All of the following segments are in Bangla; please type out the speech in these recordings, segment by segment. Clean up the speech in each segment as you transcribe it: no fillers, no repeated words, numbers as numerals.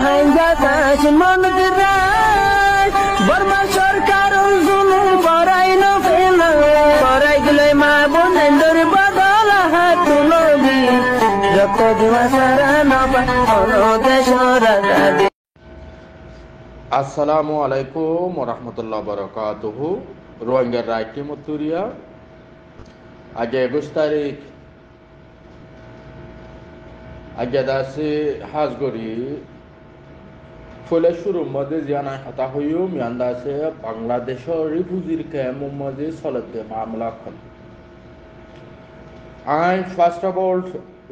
হাইজা কাশ মনজরাই বর্মা সরকার জুলুম করাই না ফেলা করাই গলে মা বোনেন্দর বদল হাত তুলবি যত দিবা সারা নবা দেশ রাজা। আসসালামু আলাইকুম ওয়া রাহমাতুল্লাহি ওয়া বারাকাতুহু। রোহিঙ্গার রাইটি মতুরিয়া আজ 21 তারিখ আজাদাসে হাজগরি ফলে শুরু মধ্যে জানা হাতা হইও মিয়ান্দাসে বাংলাদেশ রিফিউজির ক্যাম্প মধ্যে চলতে মামলা খন আই ফার্স্ট অফ অল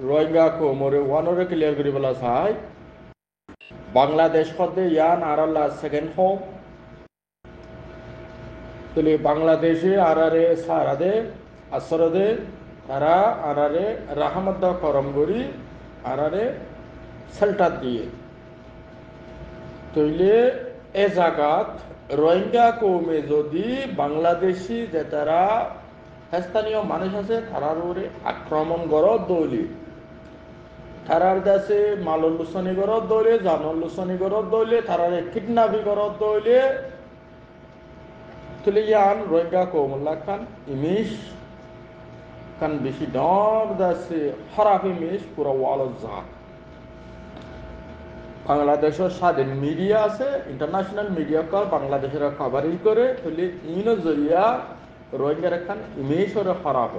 রোহিঙ্গা কো মোরে ওয়ানরে ক্লিয়ার করি বলা চাই বাংলাদেশ হতে ইয়ান আরাল্লা সেকেন্ড হোম তলে বাংলাদেশে আরারে সারাদে আসরদে তারা আরারে রাহমত করম গরি আরারে সেল্টার দিয়ে তৈলে এ জায়গাত রোহিঙ্গা কৌমে যদি বাংলাদেশি যে তারা স্থানীয় মানুষ আছে তারার উপরে আক্রমণ করো দৌলি তারার দেশে মালুসনি করত দৌলে জানুসনি করত দৌলে তারারে কিডন্যাপি করত দৌলে তুলে ইয়ান রোহিঙ্গা কৌমুল্লা খান ইমিশ কান বেশি ডর দাসে খারাপ ইমিশ পুরো ওয়াল যা বাংলাদেশের স্বাধীন মিডিয়া আছে ইন্টারন্যাশনাল মিডিয়া কল বাংলাদেশের কভারেজ করে তুলে ইনো জরিয়া রোহিঙ্গার খান ইমিশ ওরে খারাপ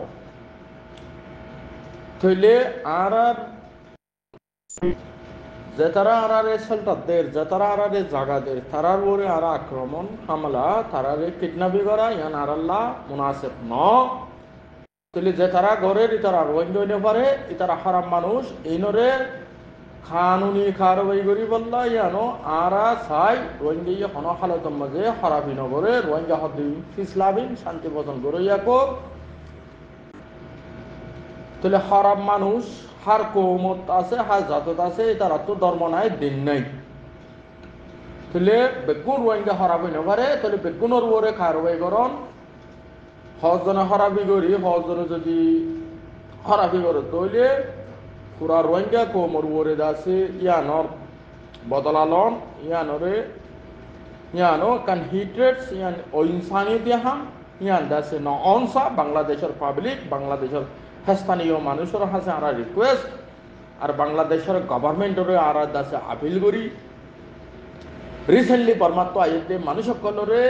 তুলে আর যে তারা আরারে সেল্টারদের যে তারা আরারে জাগাদের তারার উপরে আর আক্রমণ হামলা তারারে কিডন্যাপি করা ইয়ান আরাল্লাহ মুনাসিব ন তুলি যে তারা ঘরের ইতারা রোহিঙ্গা হইতে পারে ইতারা হারাম মানুষ এইনরে কানুনি কারবাই করি বললা ইয়ানো আরা চাই রোহিঙ্গা হন হালতর মাঝে হারাবি নগরে রোহিঙ্গা হদিন ফিসলাবিন শান্তি বচন করে ইয়াকো তুলে হারাম মানুষ হার কৌমত আছে হার জাতত আছে তারা তো ধর্ম নাই দিন নাই তাহলে বেগুন রোহিঙ্গা হরাবি নপারে তাহলে বেগুনের উপরে কারবাই করন হজনে হরাবি করি হজনে যদি হরাবি করে তৈলে পুরা রোহিঙ্গা কৌমর উপরে আছে ইয়ানর বদলালন ইয়ানো কান হিট্রেটস ইয়ান অহিংসানি দিয়াহাম ইয়ান দাসে ন অনসা বাংলাদেশের পাবলিক বাংলাদেশের স্থানীয় মানুষের কাছে আমরা রিকোয়েস্ট আর বাংলাদেশের গভর্নমেন্টের আর দাসে আপিল করি রিসেন্টলি বর্মাত্ম আইতে মানুষ সকলরে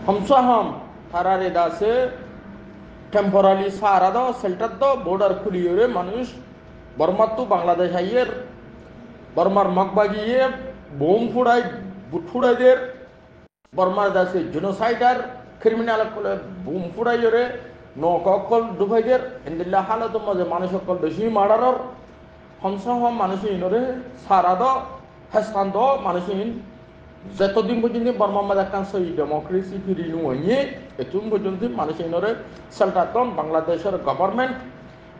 হমসাহম তারারে দাসে টেম্পোরারি সারা দাও সেল্টার দাও বর্ডার খুলিয়ে মানুষ বর্মাত্ম বাংলাদেশ আইয়ের বর্মার মগবাগিয়ে বোম ফুড়াই বুট ফুড়াইদের বর্মার দাসে জেনোসাইডার ক্রিমিনাল কলে বুম ফুড়াইরে নকল ডুবাইদের ইন্দিল্লা হালত মাঝে মানুষ সকল বেশি মার্ডারর হমসহ মানুষ ইনরে সারা দ হেস্তান দ মানুষ ইন যতদিন পর্যন্ত বর্মা মাঝে কান সই ডেমোক্রেসি ফিরি নুয়ে এতুম পর্যন্ত মানুষ ইনরে সেল্টারতন বাংলাদেশের গভর্নমেন্ট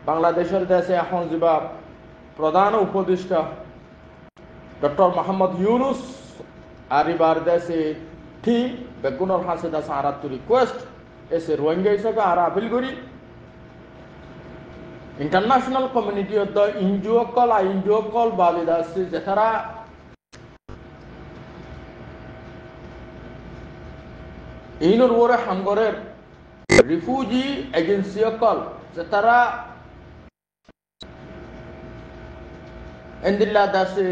বাংলাদেশের দেশে এখন যা প্রধান উপদেষ্টা ডক্টর মোহাম্মদ ইউনুস আর এবার দেশে ঠিক বেগুনের হাসে দাসে আর রিকোয়েস্ট এসে রোহিঙ্গা হিসাবে আর আপিল করি ইন্টারন্যাশনাল কমিউনিটি এনজিও কল বালি দাসে যে তারা এইনর ওরে হাঙ্গরের রিফিউজি এজেন্সি কল যে তারা এন্দিল্লা দাসে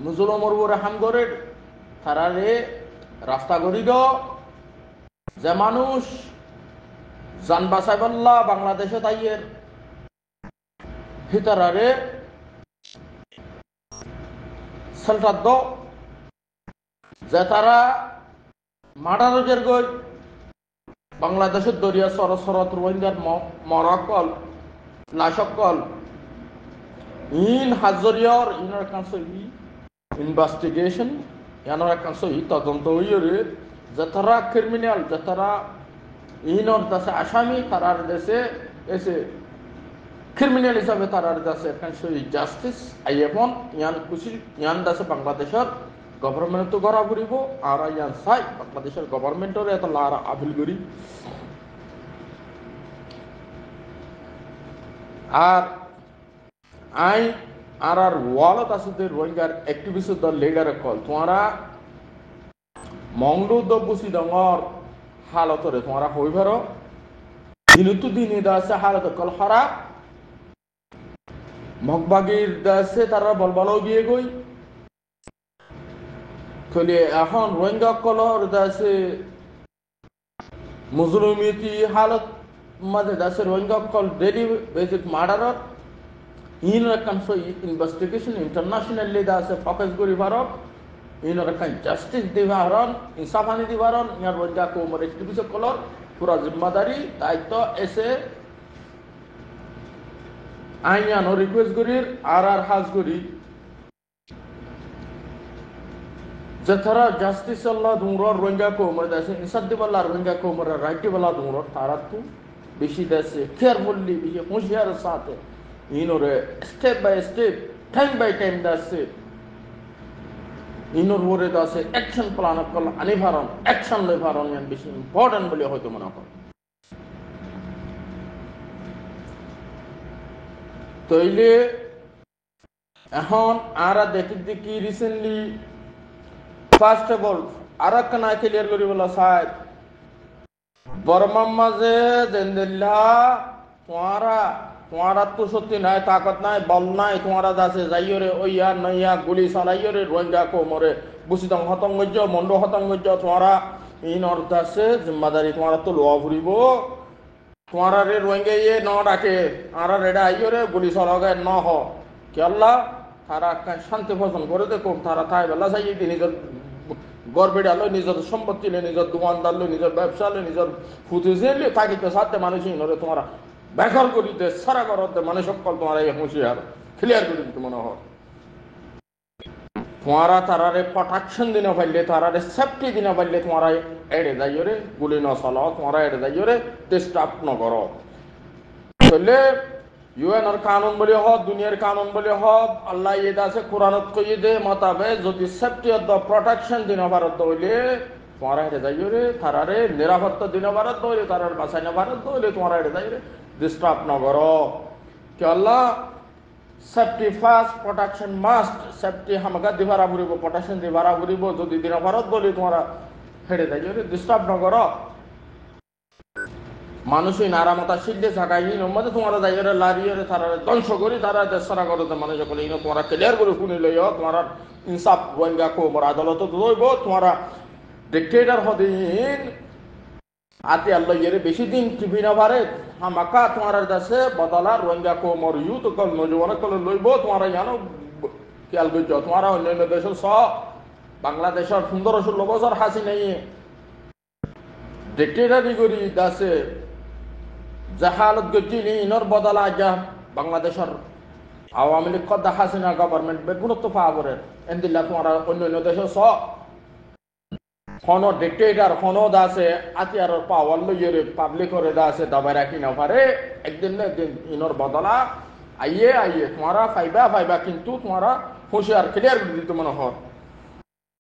মুসলমর ওরে হাঙ্গরের তারারে রাস্তা করি দ যে মানুষ জান বাসাইবাল্লা বাংলাদেশে তাইয়ের ভিতরারে সেল্টার দ যে তারা মাডারজের গই বাংলাদেশের দরিয়া সরসরত রোহিঙ্গার মরকল লাশকল ইন হাজরিয়র ইনার কাছে ইনভেস্টিগেশন ইয়ানোর কাছে তদন্ত হইরে যে তারা ক্রিমিনাল যে তারা ইনর দেশে আসামি তারার দেশে এসে ক্রিমিনাল হিসাবে তারার দেশে কাছে জাস্টিস আইএফন ইয়ান খুশি ইয়ান দেশে বাংলাদেশের গভর্নমেন্ট তো গড়া করিব আর ইয়ান চাই বাংলাদেশের গভর্নমেন্টের এত লার আপিল করি আর আই আর ওয়ালত আছে রোহিঙ্গার অ্যাক্টিভিস্ট দল লিডার কল তোমরা মংলুদ বুসি ডঙর হালতরে তোমরা হইবার দিনতু দিনে দাসে হালত কল খারাপ মগবাগির দাসে তারা বলবল গিয়ে গই তাহলে এখন রোহিঙ্গা কলর দাসে মুজলুমিতি হালত মাঝে দাসে রোহিঙ্গা কল ডেলি বেসিক মার্ডারর ইনর কানসো ইনভেস্টিগেশন ইন্টারন্যাশনালি দাসে ফোকাস করি ভারত ইনর কান জাস্টিস দিবারন ইনসাফানি দিবারন ইয়ার রোহিঙ্গা কো মরে কিছু কলর পুরা জিম্মাদারি দায়িত্ব এসে আইয়ানো রিকোয়েস্ট করির আর হাজ করি যে তারা জাস্টিস আল্লাহ দুমরর রোহিঙ্গা কো মরে দাসে ইনসাফ দিবাল্লাহ রোহিঙ্গা কো মরে রাইট দিবাল্লাহ দুমরর তারা তো বেশি দেশে কেয়ারফুলি বেশি হুঁশিয়ার সাথে ইনরে step by step time by time দাসে ইনর ওরে দাসে অ্যাকশন প্ল্যান কল আনিভারন অ্যাকশন লেভারন ইয়ান বেশি ইম্পর্টেন্ট বলে হয়তো মনে হয় তইলে এখন আরা দেখি রিসেন্টলি ফার্স্ট অফ অল আরা কানা ক্লিয়ার করি বলা সাহেব বর্মার মাঝে জেন্দিল্লা তোমারা তো সত্যি নাই তাকত নাই বল নাই তোমারা দাসে যাইও রে ওইয়া নইয়া গুলি চালাইও রে রোহিঙ্গা কো মরে বুসিদং হতঙ্গজ্য মন্ড হতঙ্গজ্য তোমারা ইনর দাসে জিম্মাদারি তোমারা তো লোয়া ফুরিব তোমারা রে রোহিঙ্গা ইয়ে ন ডাকে আর রেডা আইও রে গুলি চালাগে ন হ কেল্লা তারা শান্তি ভোজন করে দেখো তারা তাই বেলা যাই নিজের গর্বেটা লই নিজের সম্পত্তি লই নিজের দোকানদার লই নিজের ব্যবসা লই নিজের ফুতুজে লই থাকিতে সাথে মানুষ ইনরে তোমরা বেকার করিতে সারা করতে মানুষ সকল তোমার এই হুঁশিয়ার ক্লিয়ার করে দিতে মনে হয় তোমারা তারারে প্রোটেকশন দিনে পাইলে তারারে সেফটি দিনে পাইলে তোমারা এড়ে যাইও রে গুলি ন চালাও তোমরা এড়ে যাইও রে ডিস্টার্ব ন করো তাহলে ইউএনর কানুন বলে হোক দুনিয়ার কানুন বলে হোক আল্লাহ ইয়ে আছে কোরআনত কইয়ে দে মতাবে যদি সেফটি অফ দ্য প্রোটেকশন দিন ভারত হইলে তোমারা হেরে যাইও রে তারারে নিরাপত্তা দিন ভারত হইলে তারার বাসায় না ভারত হইলে তোমারা হেরে যাই রে ডিস্টার্ব ন করো কি Allah safety first protection must safety হামাকা দিবারা ঘুরিব প্রোটেকশন দিবারা ঘুরিব যদি দিন ভারত বলি তোমরা হেরে যাইও রে ডিস্টার্ব ন করো মানুষই নারামতা শিখলে থাকাই মধ্যে তোমরা যাইরে লারিয়ে তারা ধ্বংস করি তারা দেশরা করে মানুষ সকলে তোমরা ক্লিয়ার করে শুনি লইও তোমার ইনসাফ রোহিঙ্গা কো মোর আদালত লইব তোমরা ডিক্টেটর হদিন আতে আল্লাহ ইয়ে বেশি দিন টিভি না পারে হামাকা তোমার দেশে বদলা রোহিঙ্গা কো মোর ইউথ কল নজওয়ান কল লইব তোমরা জানো খেয়াল করছো তোমরা অন্যান্য দেশের বাংলাদেশের 15-16 বছর হাসি নেই ডিক্টেটরি করি দেশে জাহালত গতিলি ইনর বদলা যা বাংলাদেশের আওয়ামী লীগ কদা হাসিনা গভর্নমেন্ট বেগুনত্ব পাওয়ারে এন্দিল্লা তোমরা অন্যান্য দেশে হন ডিক্টেটর হন দাসে আতিয়ার পাওয়ার লইয়ে পাবলিক করে দাসে দাবাই রাখি না পারে একদিন না একদিন ইনর বদলা আইয়ে তোমরা ফাইবা কিন্তু তোমরা হুঁশিয়ার ক্লিয়ার দিতে মনে হয়